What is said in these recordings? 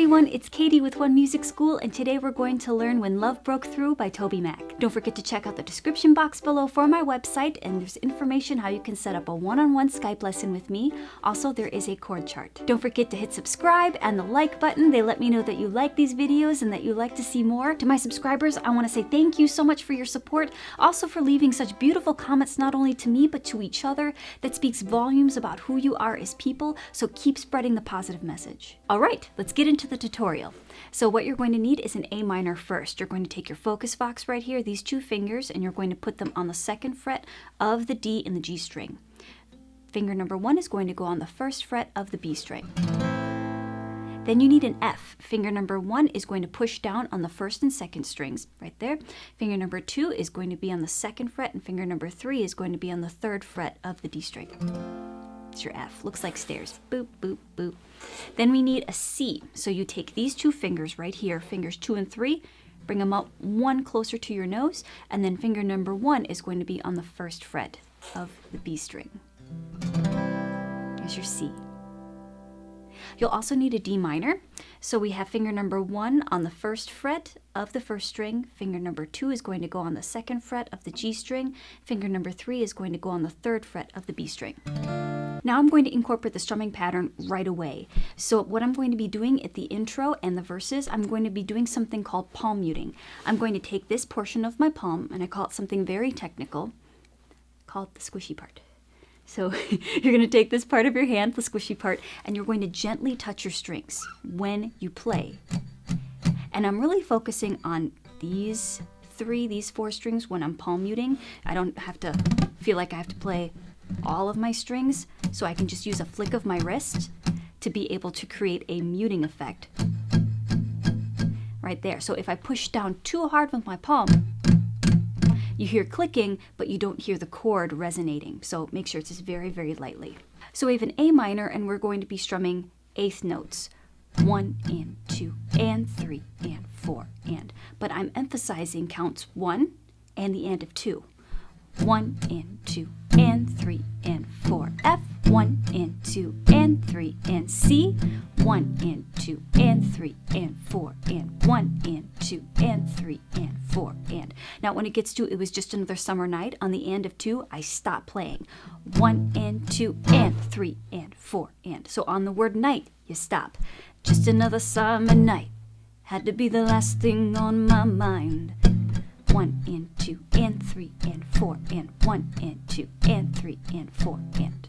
everyone, it's Katie with One Music School, and today we're going to learn When Love Broke Through by TobyMac. Don't forget to check out the description box below for my website, and there's information how you can set up a one-on-one Skype lesson with me. Also, there is a chord chart. Don't forget to hit subscribe and the like button. They let me know that you like these videos and that you like to see more. To my subscribers, I want to say thank you so much for your support, also for leaving such beautiful comments not only to me but to each other. That speaks volumes about who you are as people, so keep spreading the positive message. All right, let's get into the tutorial. So what you're going to need is an A minor first. You're going to take your focus box right here, these two fingers, and you're going to put them on the second fret of the D in the G string. Finger number 1 is going to go on the first fret of the B string. Then you need an F. Finger number 1 is going to push down on the first and second strings, right there. Finger number 2 is going to be on the second fret, and finger number 3 is going to be on the third fret of the D string. It's your F. Looks like stairs. Boop, boop, boop. Then we need a C. So you take these two fingers right here, fingers 2 and 3, bring them up one closer to your nose, and then finger number 1 is going to be on the first fret of the B string. There's your C. You'll also need a D minor. So we have finger number 1 on the first fret of the first string. Finger number 2 is going to go on the second fret of the G string. Finger number 3 is going to go on the third fret of the B string. Now I'm going to incorporate the strumming pattern right away. So what I'm going to be doing at the intro and the verses, I'm going to be doing something called palm muting. I'm going to take this portion of my palm, and I call it something very technical, called the squishy part. So you're going to take this part of your hand, the squishy part, and you're going to gently touch your strings when you play. And I'm really focusing on these 4 strings when I'm palm muting. I don't have to feel like I have to play all of my strings, so I can just use a flick of my wrist to be able to create a muting effect right there. So if I push down too hard with my palm, you hear clicking, but you don't hear the chord resonating. So make sure it's just very, very lightly. So we have an A minor, and we're going to be strumming eighth notes. 1 and 2 and 3 and 4 and. But I'm emphasizing counts 1 and the and of 2. 1 and 2 and 3 and 4. F, 1 and 2 and 3 and C. 1 and 2 and 3 and 4 and 1 and 2 and 3 and 4 and. Now when it gets to It Was Just Another Summer Night, on the and of 2, I stop playing. 1 and 2 and 3 and 4 and. So on the word night, you stop. Just another summer night, had to be the last thing on my mind. 1 and 2 and 3 and 4 and 1 and 2 and 3 and 4 and.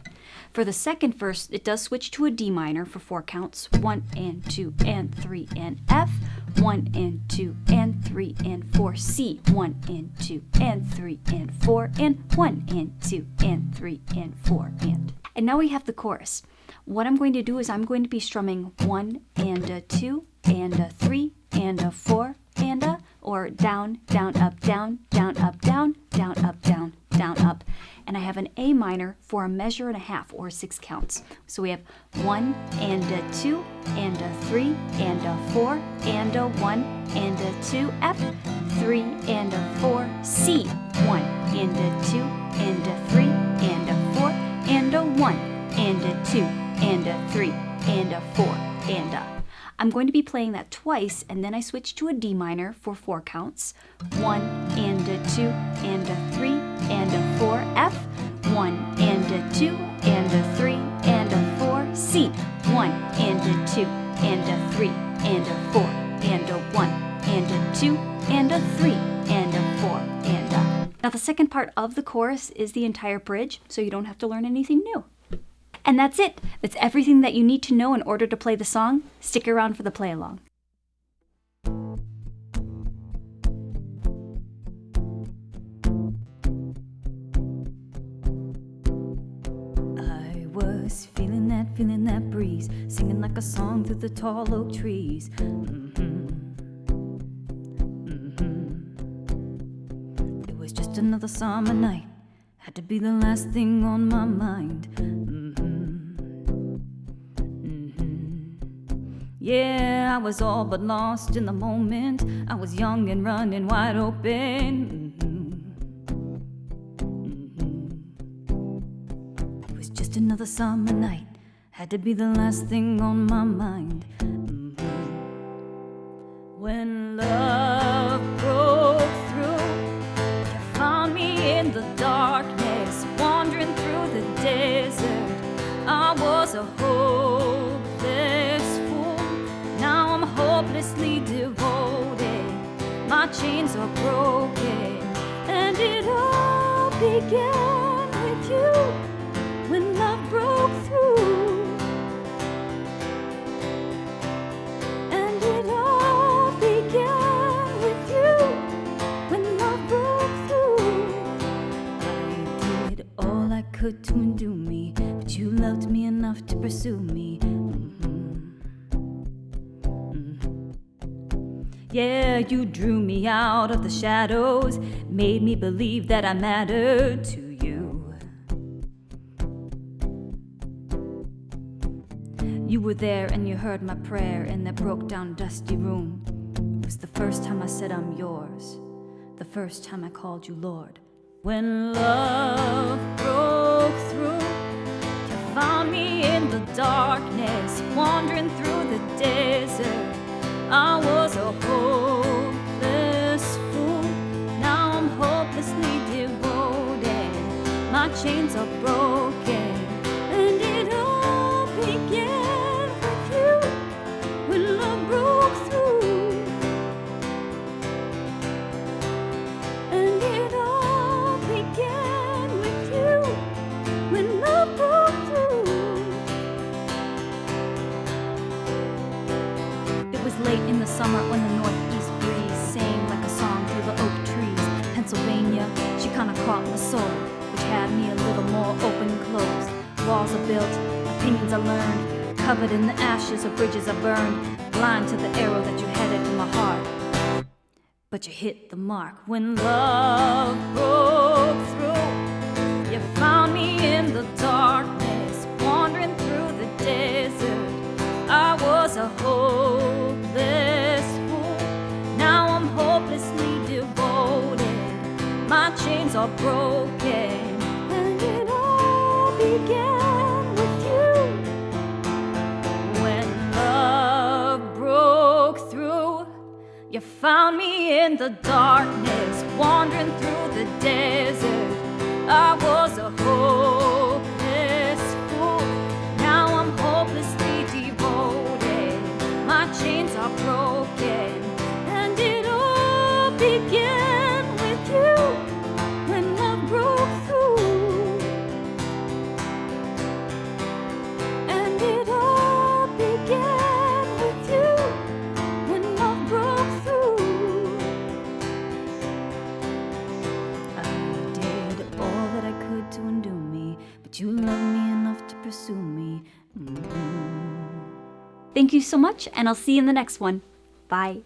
For the second verse, it does switch to a D minor for 4 counts. 1 and 2 and 3 and F. 1 and 2 and 3 and 4 C. 1 and 2 and 3 and 4 and 1 and 2 and 3 and 4 and. And now we have the chorus. What I'm going to do is I'm going to be strumming 1 and a 2 and a 3 and a 4 and a, or down, down, up, down, down, up, down, down, up, down, down, up. And I have an A minor for a measure and a half, or 6 counts. So we have 1 and a 2 and a 3 and a 4 and a 1 and a 2 F, 3 and a 4 C, 1 and a 2 and a 3 and a 4 and a 1 and a 2 and a 3 and a 4 and a. I'm going to be playing that twice, and then I switch to a D minor for 4 counts. 1 and a 2 and a 3 and a 4 F. 1 and a 2 and a 3 and a 4 C. 1 and a 2 and a 3 and a 4 and a 1 and a 2 and a 3 and a 4 and a. Now the second part of the chorus is the entire bridge, so you don't have to learn anything new. And that's it. That's everything that you need to know in order to play the song. Stick around for the play along. I was feeling that breeze, singing like a song through the tall oak trees. It was just another summer night, had to be the last thing on my mind. Yeah, I was all but lost in the moment. I was young and running wide open. It was just another summer night, had to be the last thing on my mind. When love broke through, you found me in the darkness, wandering through the desert. I was a hopeless fool, now I'm hopelessly devoted. My chains are broken, and it all began with you when love broke through. And it all began with you when love broke through. I did all I could to undo me, but you loved me enough to pursue me. Yeah, you drew me out of the shadows, made me believe that I mattered to you. You were there and you heard my prayer in that broke down dusty room. It was the first time I said I'm yours, the first time I called you Lord. When love broke through, you found me in the darkness, wandering through the desert. I was a hopeless fool, now I'm hopelessly devoted. My chains are broken, and it all began with you when love broke through. And it all began with you when love broke through. It was late in the summer when the northeast breeze sang like a song through the oak trees. Pennsylvania, she kinda caught my soul, which had me a little more open and closed. Walls are built, opinions are learned, covered in the ashes of bridges are burned, blind to the arrow that you headed in my heart. But you hit the mark when love broke through. You found me in the darkness, wandering through the desert. I was a hopeless fool, now I'm hopelessly devoted. My chains are broken, and it all began with you when love broke through. You found me in the darkness, wandering through the desert. I was a hopeless fool, now I'm hopelessly devoted. My chains are broken, and it all began with you when love broke through. And it all began with you when love broke through. I did all that I could to undo me, but you loved me enough to pursue me. Thank you so much, and I'll see you in the next one. Bye.